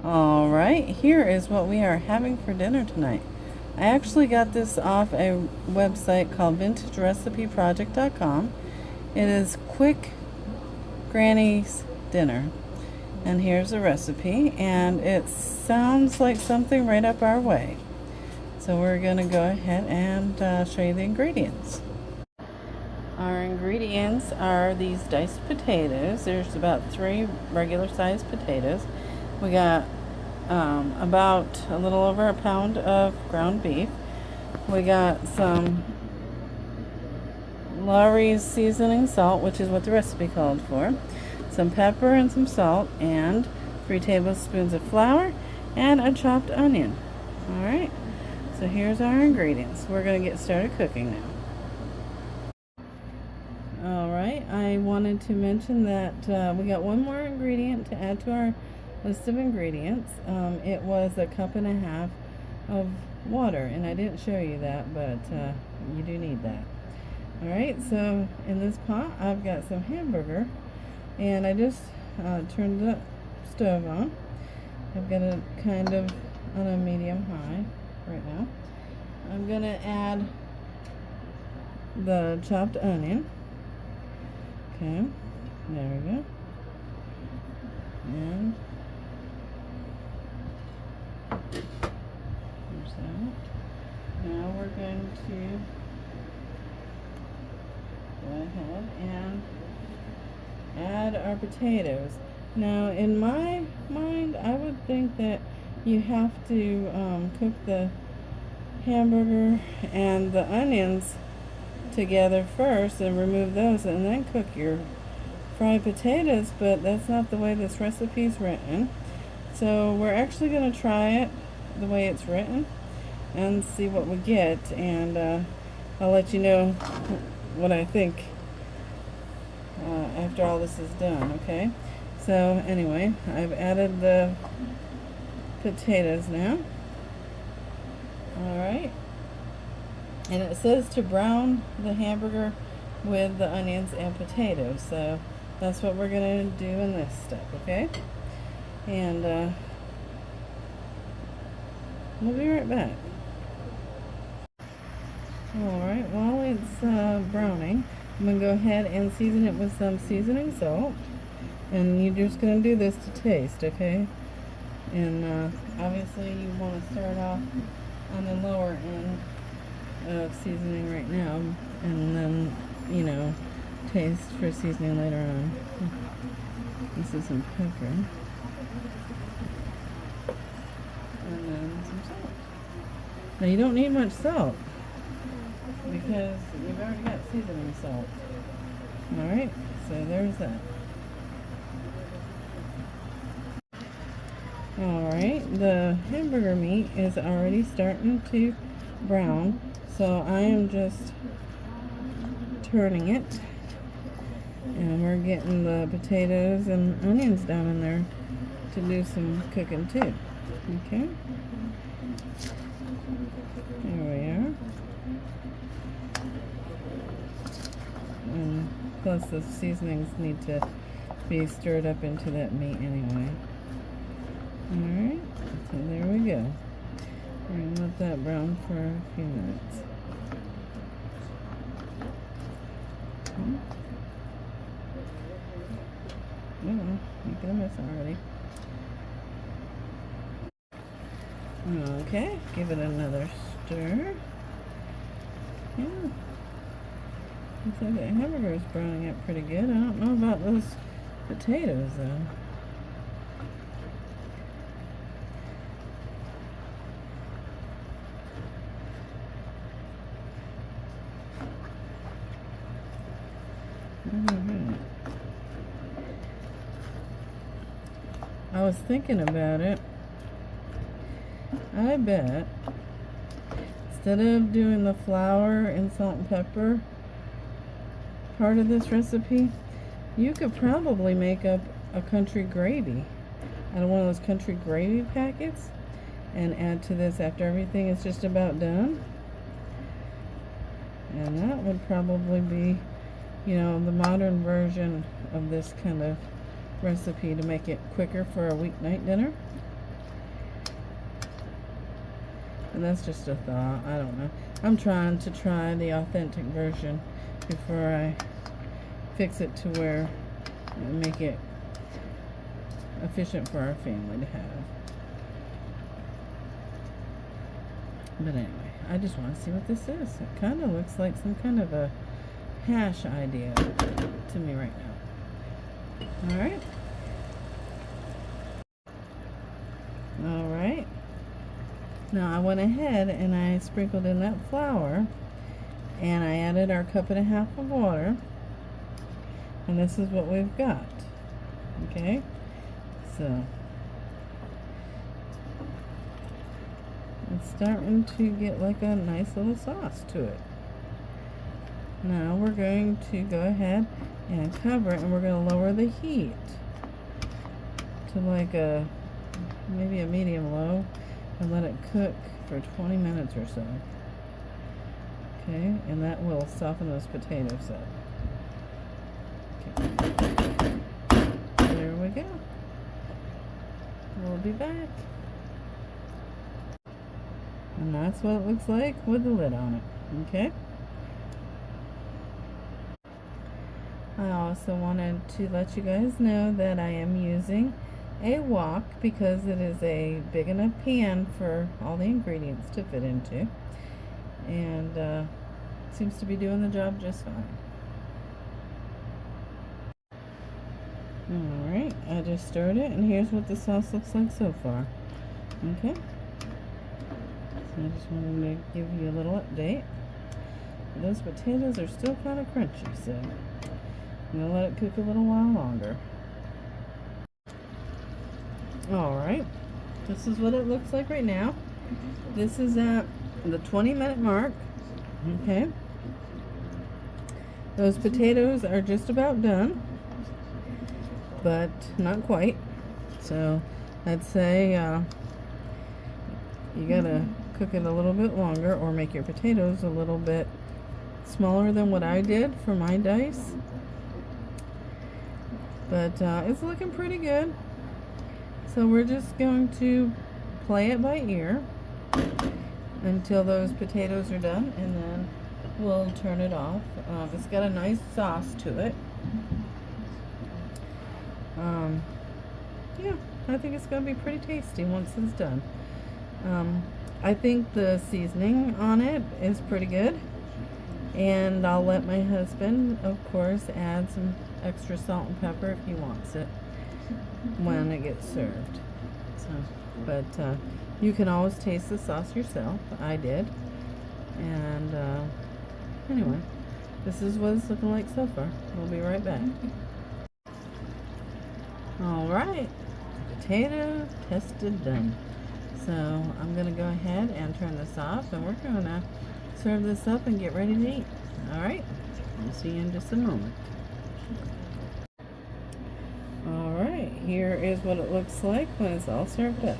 All right, here is what we are having for dinner tonight. I actually got this off a website called vintagerecipeproject.com. It is quick granny's dinner. And here's a recipe, and it sounds like something right up our way. So we're going to go ahead and show you the ingredients. Our ingredients are these diced potatoes. There's about 3 regular sized potatoes. We got about a little over a pound of ground beef. We got some Lawry's seasoning salt, which is what the recipe called for, some pepper and some salt, and 3 tablespoons of flour and a chopped onion. Alright, so here's our ingredients. We're going to get started cooking now. Alright, I wanted to mention that we got one more ingredient to add to our list of ingredients. It was 1.5 cups of water, and I didn't show you that, but you do need that. Alright, so in this pot I've got some hamburger, and I just turned the stove on. I've got it kind of on a medium high right now. I'm going to add the chopped onion. Okay, there we go. And there's that. Now we're going to go ahead and add our potatoes. Now, in my mind, I would think that you have to cook the hamburger and the onions together first and remove those, and then cook your fried potatoes, but that's not the way this recipe is written. So we're actually going to try it the way it's written and see what we get, and I'll let you know what I think after all this is done. Okay, so anyway, I've added the potatoes now. Alright, and it says to brown the hamburger with the onions and potatoes, so that's what we're going to do in this step. Okay, and we'll be right back. Alright, while it's browning, I'm going to go ahead and season it with some seasoning salt, and you're just going to do this to taste. Okay, and obviously you want to start off on the lower end of seasoning right now, and then, you know, taste for seasoning later on. This is some pepper, and then some salt. Now you don't need much salt because you've already got seasoning salt. Alright, so there's that. Alright, the hamburger meat is already starting to brown, so I am just turning it, and we're getting the potatoes and onions down in there to do some cooking too. Okay, there we are. And plus the seasonings need to be stirred up into that meat anyway. Alright, so there we go. We're going to let that brown for a few minutes. Oh, making a mess already. Okay, give it another stir. Yeah. Looks like that hamburger is browning up pretty good. I don't know about those potatoes though. I was thinking about it. I bet instead of doing the flour and salt and pepper part of this recipe, you could probably make up a country gravy out of one of those country gravy packets and add to this after everything is just about done. And that would probably be, you know, the modern version of this kind of recipe to make it quicker for a weeknight dinner. And that's just a thought. I don't know. I'm trying to try the authentic version before I fix it to where I make it efficient for our family to have. But anyway, I just want to see what this is. It kind of looks like some kind of a hash idea to me right now. Alright. Alright. Now I went ahead and I sprinkled in that flour, and I added our 1.5 cups of water, and this is what we've got. Okay, so it's starting to get like a nice little sauce to it. Now we're going to go ahead and cover it, and we're going to lower the heat to like maybe a medium low, and let it cook for 20 minutes or so. Okay, and that will soften those potatoes up. Okay. There we go. We'll be back. And that's what it looks like with the lid on it. Okay. I also wanted to let you guys know that I am using a wok because it is a big enough pan for all the ingredients to fit into, and seems to be doing the job just fine. Alright, I just stirred it, and here's what the sauce looks like so far. Okay, so I just wanted to give you a little update. Those potatoes are still kind of crunchy, so I'm going to let it cook a little while longer. Alright, this is what it looks like right now. This is at the 20-minute mark. Okay, those potatoes are just about done, but not quite. So I'd say you gotta cook it a little bit longer, or make your potatoes a little bit smaller than what I did for my dice. But it's looking pretty good. So we're just going to play it by ear until those potatoes are done, and then we'll turn it off. It's got a nice sauce to it. Yeah, I think it's going to be pretty tasty once it's done. I think the seasoning on it is pretty good, and I'll let my husband, of course, add some extra salt and pepper if he wants it when it gets served. So, but you can always taste the sauce yourself. I did. And anyway, this is what it's looking like so far. We'll be right back. Alright, potato tested done. So I'm going to go ahead and turn this off, and we're going to serve this up and get ready to eat. Alright, I'll see you in just a moment. Alright, here is what it looks like when it's all served up.